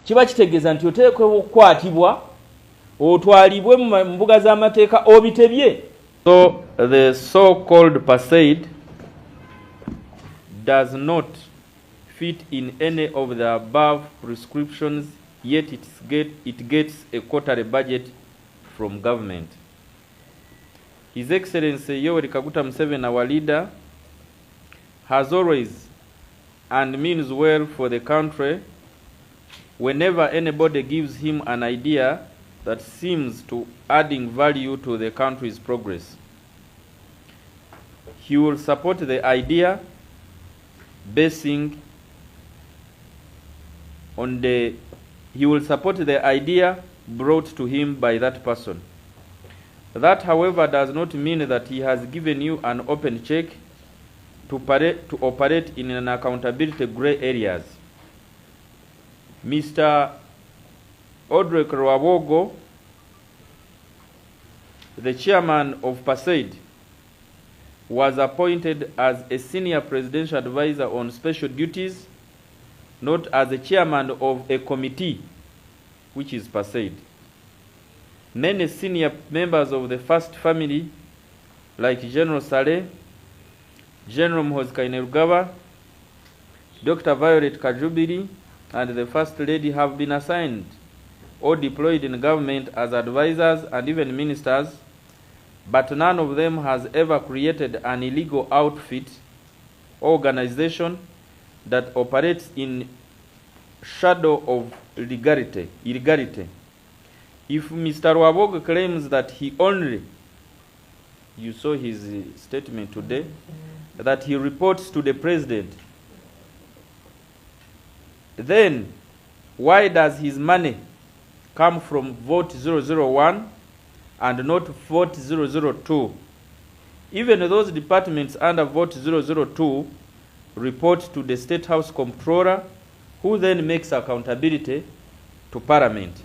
kiba kitegeeza nti oteekwa okukwatibwa otwalibwe mu mbuga z'amateeka obitebye. So the so-called PASAID does not fit in any of the above prescriptions, yet it gets a quarterly budget from government. His Excellency Yoweri Kaguta Museveni, our leader, has always and means well for the country whenever anybody gives him an idea that seems to adding value to the country's progress. He will support the idea basing on he will support the idea brought to him by that person. That, however, does not mean that he has given you an open check to operate in an accountability gray areas. Mr. Odrek Rwabwogo, the chairman of PASAID, was appointed as a senior presidential advisor on special duties, not as a chairman of a committee, which is PASAID. Many senior members of the first family, like General Saleh, Gen Muhoozi Kainerugaba, Dr. Violet Kajubiri, and the First Lady have been assigned or deployed in government as advisors and even ministers, but none of them has ever created an illegal outfit or organization that operates in shadow of illegality. If Mr. Rwabwogo claims that he only, you saw his statement today, that he reports to the president, then why does his money come from vote 001 and not vote 002? Even those departments under vote 002 report to the State House Comptroller, who then makes accountability to Parliament.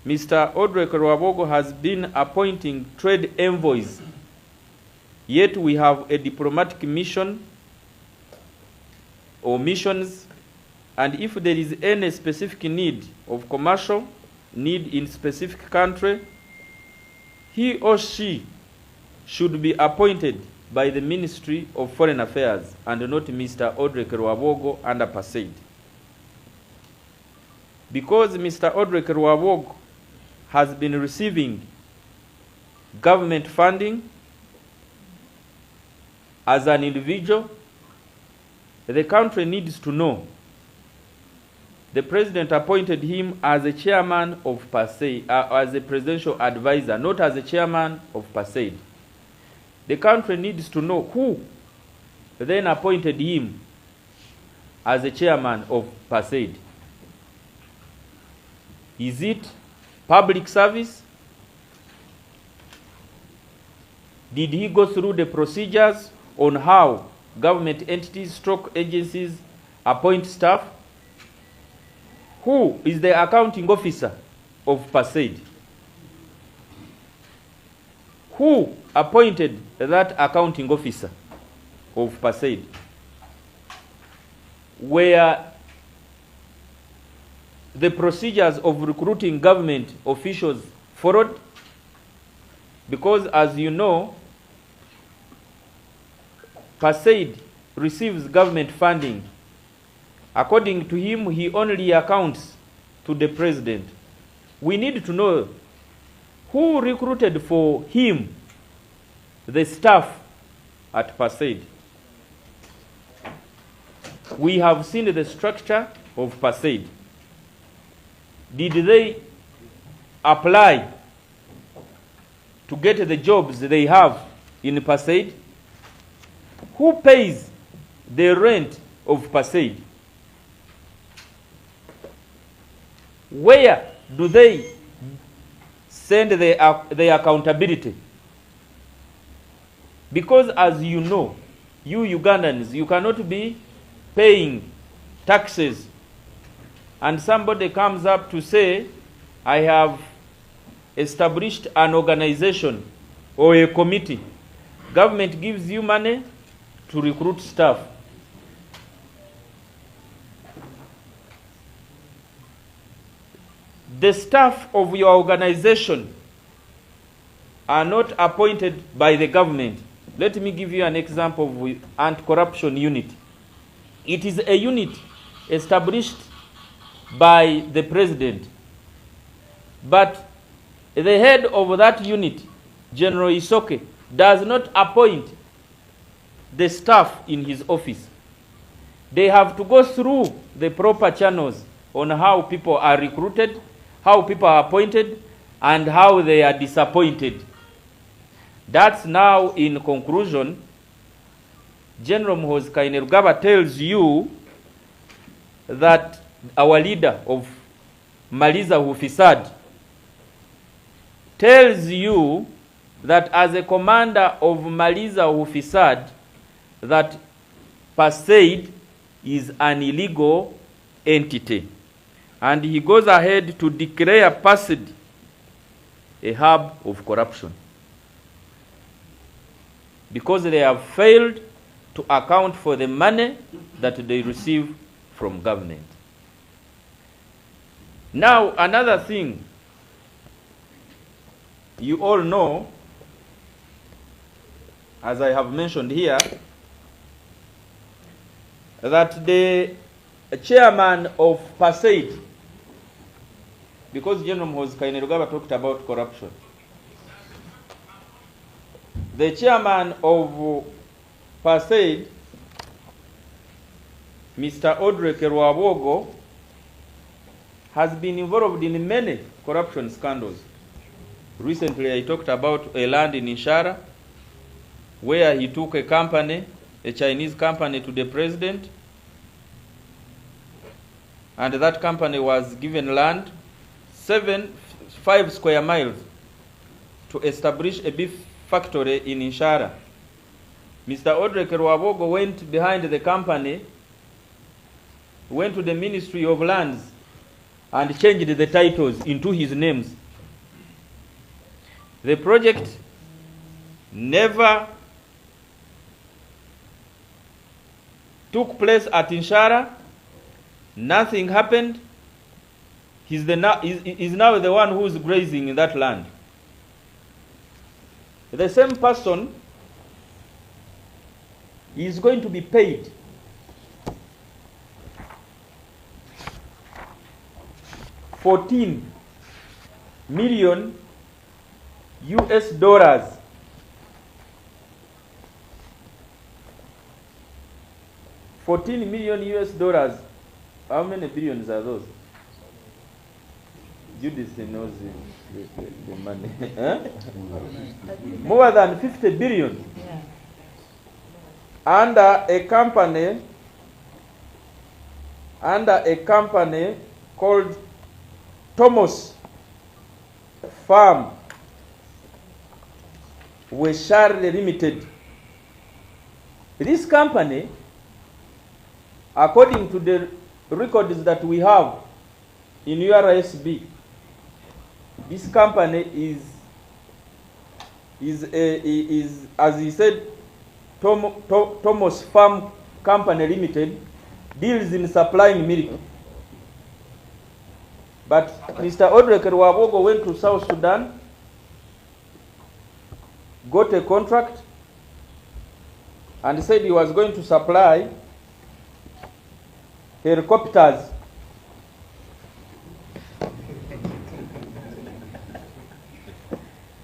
Mr. Odrek Rwabwogo has been appointing trade envoys, yet we have a diplomatic mission or missions, and if there is any specific need of commercial need in specific country, he or she should be appointed by the Ministry of Foreign Affairs and not Mr. Odrek Rwabwogo under PASAID. Because Mr. Odrek Rwabwogo has been receiving government funding as an individual, the country needs to know the president appointed him as a chairman of PASAID, as a presidential advisor, not as a chairman of PASAID. The country needs to know who then appointed him as a chairman of PASAID. Is it public service? Did he go through the procedures on how government entities, stroke agencies appoint staff? Who is the accounting officer of PASAID? Who appointed that accounting officer of PASAID? Were the procedures of recruiting government officials followed? Because, as you know, PASAID receives government funding. According to him, he only accounts to the president. We need to know who recruited for him the staff at PASAID. We have seen the structure of PASAID. Did they apply to get the jobs they have in PASAID? Who pays the rent of PASAID? Where do they send their accountability? Because, as you know, you Ugandans, you cannot be paying taxes and somebody comes up to say, I have established an organization or a committee. Government gives you money to recruit staff. the staff of your organization are not appointed by the government. Let me give you an example of anti-corruption unit. It is a unit established by the president, but the head of that unit, General Isoke, does not appoint the staff in his office. They have to go through the proper channels on how people are recruited, how people are appointed, and how they are disappointed. That's now, in conclusion, Gen Muhoozi Kainerugaba tells you that our leader of Maliza Ufisad tells you that as a commander of Maliza Ufisad, that PASEID is an illegal entity. And he goes ahead to declare PASEID a hub of corruption, because they have failed to account for the money that they receive from government. Now, another thing, you all know, as I have mentioned here, that the chairman of PASEID, because Gen Muhoozi Kainerugaba talked about corruption, the chairman of PASEID, Mr. Odrek Rwabwogo, has been involved in many corruption scandals. Recently, I talked about a land in Inshara, where he took a company, a Chinese company, to the president, and that company was given land 5 square miles to establish a beef factory in Inshara. Mr. Odrek Rwabwogo went behind the company, went to the Ministry of Lands, and changed the titles into his names. The project never took place at Inshara. Nothing happened. He's now the one who is grazing in that land. The same person is going to be paid $14 million US. $14 million US. How many billions are those? Judith knows the money. More than 50 billion. Yeah. Under a company called Thomas Farm Weshare Limited. This company, according to the records that we have in URSB, this company is as he said, Thomas Farm Company Limited, deals in supplying milk. But Mr. Odrek Rwabwogo went to South Sudan, got a contract, and said he was going to supply helicopters.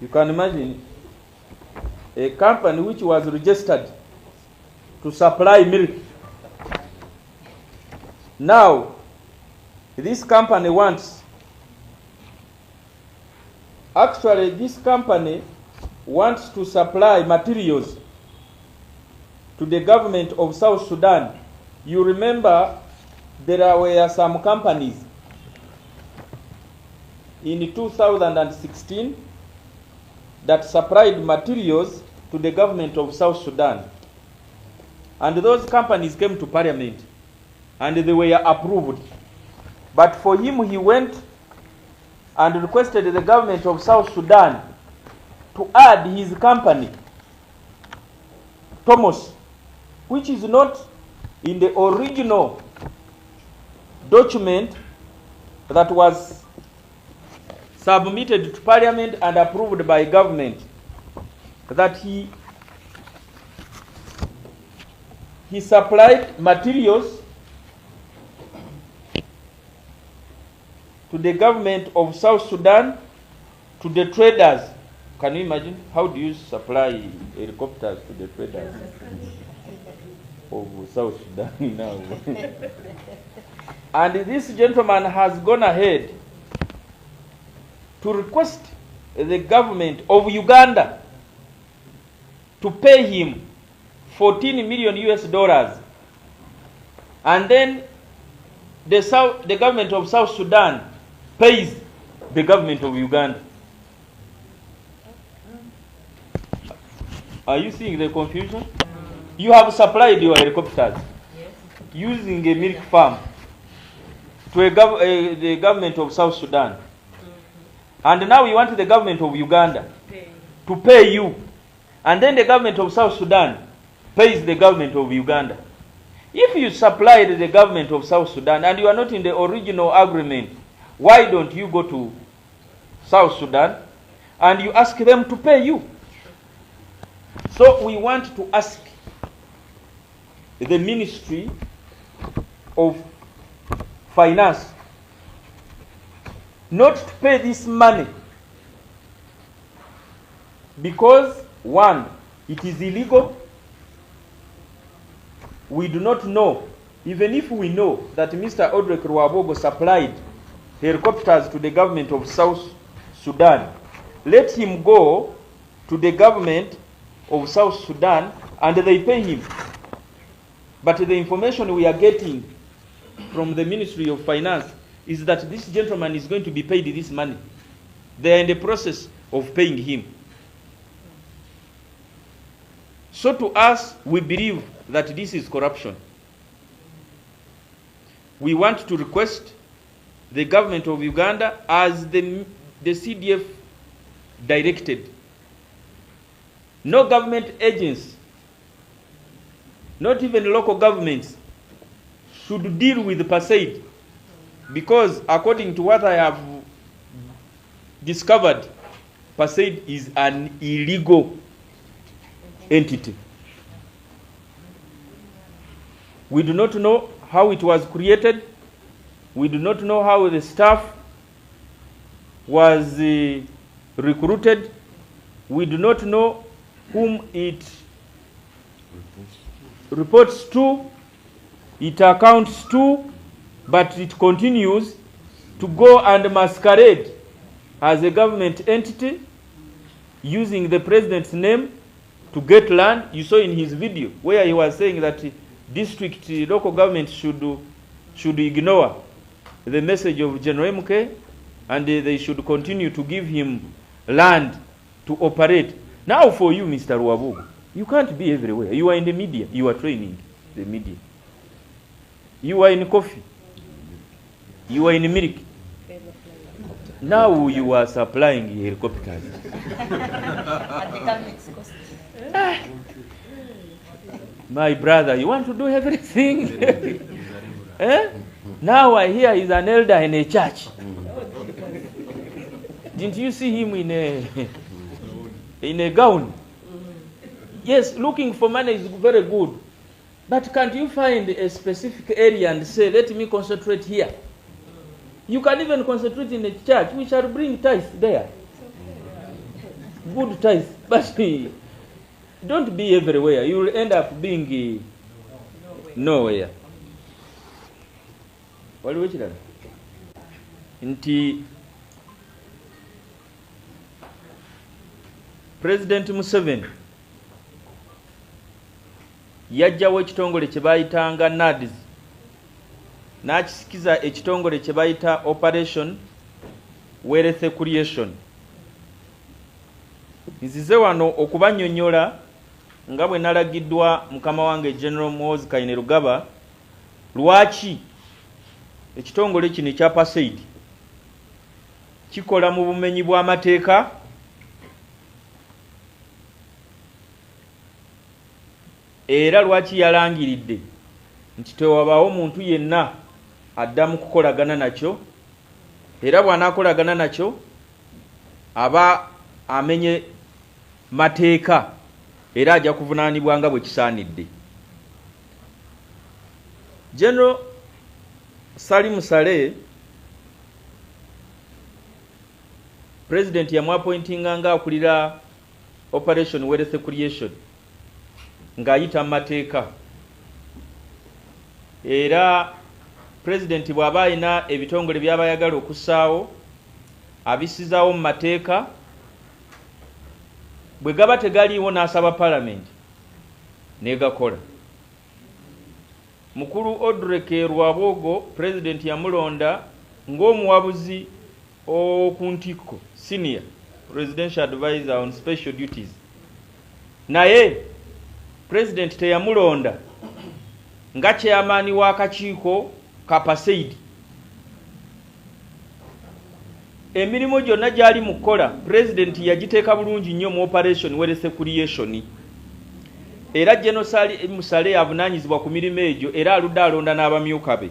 You can imagine a company which was registered to supply milk. Now, this company wants to supply materials to the government of South Sudan. You remember there were some companies in 2016 that supplied materials to the government of South Sudan. And those companies came to parliament and they were approved. But for him, he went and requested the government of South Sudan to add his company, Thomas, which is not in the original document that was submitted to Parliament and approved by government that he supplied materials to the government of South Sudan, to the traders. Can you imagine? How do you supply helicopters to the traders of South Sudan now? And this gentleman has gone ahead to request the government of Uganda to pay him $14 million US, and then the government of South Sudan pays the government of Uganda. Are you seeing the confusion? You have supplied your helicopters using a milk farm to the government of South Sudan. And now you want the government of Uganda to pay you. And then the government of South Sudan pays the government of Uganda. If you supplied the government of South Sudan and you are not in the original agreement, why don't you go to South Sudan and you ask them to pay you? So we want to ask the Ministry of Finance not to pay this money because, one, it is illegal. We do not know, even if we know that Mr. Odrek Rwabwogo supplied helicopters to the government of South Sudan, let him go to the government of South Sudan and they pay him. But the information we are getting from the Ministry of Finance is that this gentleman is going to be paid this money. They are in the process of paying him. So to us, we believe that this is corruption. We want to request the government of Uganda, as the CDF directed, no government agents, not even local governments, should deal with PASAID, because according to what I have discovered, PASAID is an illegal entity. We do not know how it was created. We do not know how the staff was recruited. We do not know whom it reports to, it accounts to, but it continues to go and masquerade as a government entity using the president's name to get land. You saw in his video where he was saying that district local government should ignore the message of Gen MK and they should continue to give him land to operate. Now for you, Mr. Rwabwogo, you can't be everywhere. You are in the media. You are training the media. You are in coffee. You are in milk. Now you are supplying helicopters. My brother, you want to do everything? Eh? Now I hear he's an elder in a church. Didn't you see him in a gown? Yes, looking for money is very good. But can't you find a specific area and say, let me concentrate here? You can even concentrate in a church. We shall bring tithes there. Good tithes. But don't be everywhere. You will end up being nowhere. What do you say? Nti President Museveni yajjawo ekitongole kye bayitanga NADS n'akisikiza ekitongole kye bayita Operation Wealth Creation. Nzize wano okubannyonnyola nga bwe nalagiddwa mukama wange Gen Muhoozi Kainerugaba lwaki ekitongole kino ekya PASAID kikola mu bumenyi bw'amateeka era lwaki yalangiridde nti tewabaawo muntu yenna addamu kukolagana nakyo, era bw'anaakolagana nakyo aba amenye mateeka era ajja kuvunaanibwa nga bwe kisaanidde. General Salim Saleh President yamwappointinga nga akulira Operation Wealth Creation ng'ayita mu mateeka, era President bw'aba alina ebitongole by'aba ayagala okussaawo abisizaawo mu mateeka, bwe gaba tegaliiwo n'asaba Parliament n'egakola. Mukulu Odrek Rwabwogo President yamulonda ng'omuwabuzi oku ntikko senior presidential advisor on special duties, naye President teyamulonda nga chairman w'akakiiko ka PASEID. Emirimu gyonna gyali mu kukola President yagiteeka bulungi nnyo mu Operation Wealth Creation, era Gen Musale avunaanyizibwa ku mirimu egyo era aludde alonda n'abamyuka be.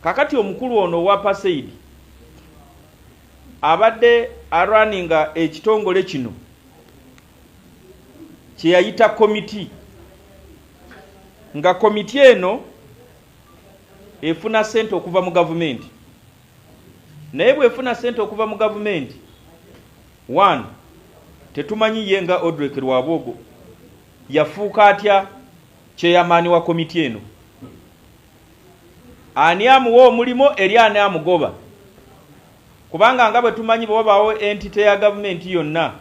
Kakati omukulu ono owa PASEID abadde arwaninga ekitongole kino kye yayita komiti, nga komiti eno efuna ssente okuva mu gavumenti, naye bwefuna ssente okuva mu gavumenti, 1 tetumanyi ye nga Odrek Rwabwogo yafuuka atya chairman wa komiti eno, ani amuwa omulimu eri ani amugoba, kubanga nga bwe tumanyi bw'obaawo entity ya gavumenti yonna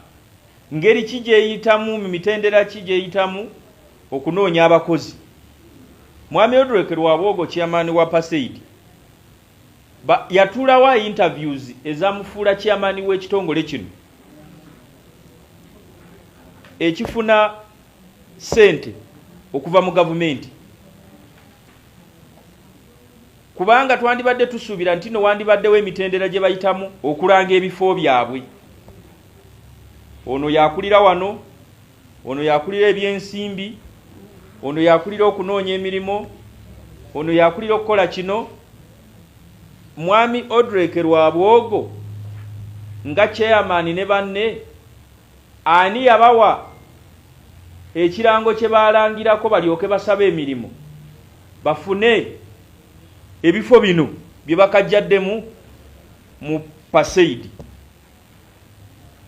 ngeri ki gyeyitamu, mu mitendera ki gyeyitamu okunoonya abakozi. Mwami Odrek Rwabwogo chairman wa PASEID yatulawo interviews ezamufuula chairman w'ekitongole kino ekifuna ssente okuva mu gavumenti, kubanga twandibadde tusuubira nti no wandibaddewo emitendera gye bayitamu okulanga ebifo byabwe. Ono yakulira wano, ono yakulira ebyensimbi, ono yakulira okunoonya emirimu, ono yakulira okukola kino. Mwami Odrek Rwabwogo nga chairman ne banne ani yabawa ekirango kye balangirako balyoke basaba emirimu bafune ebifo bino bye bakajjaddemu mu PASEID?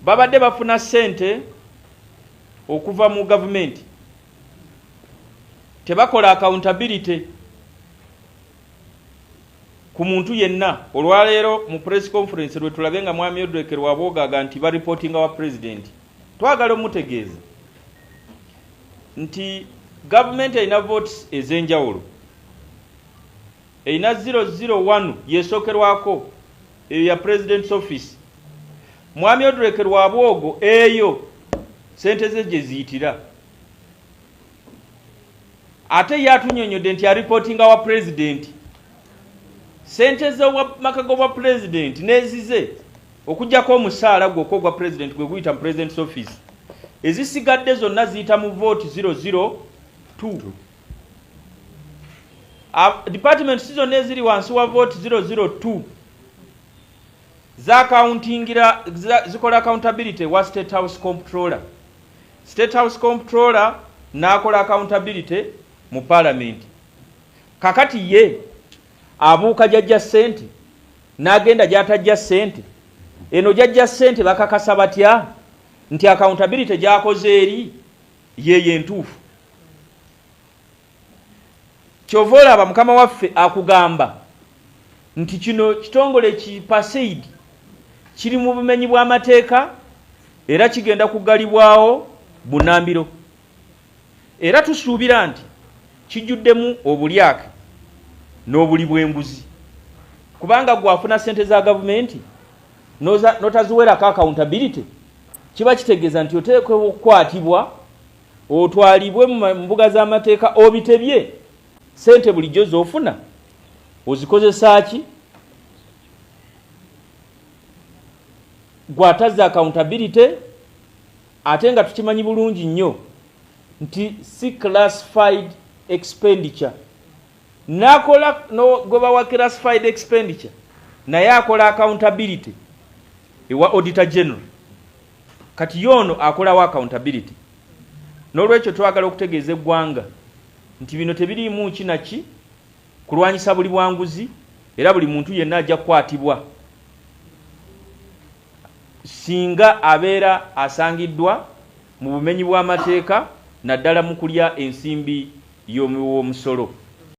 Babadde bafuna ssente okuva mu gavumenti, tebakola accountability ku muntu yenna. Olwaleero mu press conference lwe tulabe nga mwami Odrek Rwabwogo aga nti bareportinga wa president, twagala omutegeeza nti gavumenti erina votes ez'enjawulo, erina 001 yesookerwako eyo ya president's office. Mwami Odrek Rwabwogo eyo sente ze gye ziyitira, ate yatunyonyodde nti aripotinga wa president. Sente z'owa makago wa president nezize okujjako omusaala gwokwo gwa president gwe guyita mu president's office, ezisigadde zonna ziyita mu vote 002. Department zonna eziri wansi wa vote 002 z'accountingira zikola accountability wa State House Comptroller. State House Comptroller n'akola accountability mu Parliament. Kakati ye abuuka jajja ssente n'agenda gy'atajja ssente, eno jajja ssente bakakasa batya nti accountability gy'akoze eri yeye entuufu? Kyova olaba mukama waffe akugamba nti kino kitongole ki PASEID kiri mu bumenyi bw'amateeka era kigenda kugalibwawo bunambiro, era tusuubira nti kijjuddemu obulyake n'obuli bw'embuzi, kubanga gwafuna ssente za gavumenti notaziwerako accountability, kiba kitegeeza nti oteekwa okukwatibwa otwalibwe mu mbuga z'amateeka obitebye. Ssente bulijjo z'ofuna ozikozesa ki? Gwataza accountability, ate nga tukimanyi bulungi nnyo nti si classified expenditure. Nakola no goba wa classified expenditure naye akola accountability ewa Auditor General kati yono akolawo accountability. N'olwekyo twagala okutegeeza eggwanga nti bino tebiriimu kinaki kulwanyisa buli bwanguzi era buli muntu yenna ajja kukwatibwa singa abeera asangiddwa mu bumenyi bw'amateeka naddala mu kulya ensimbi y'omusolo.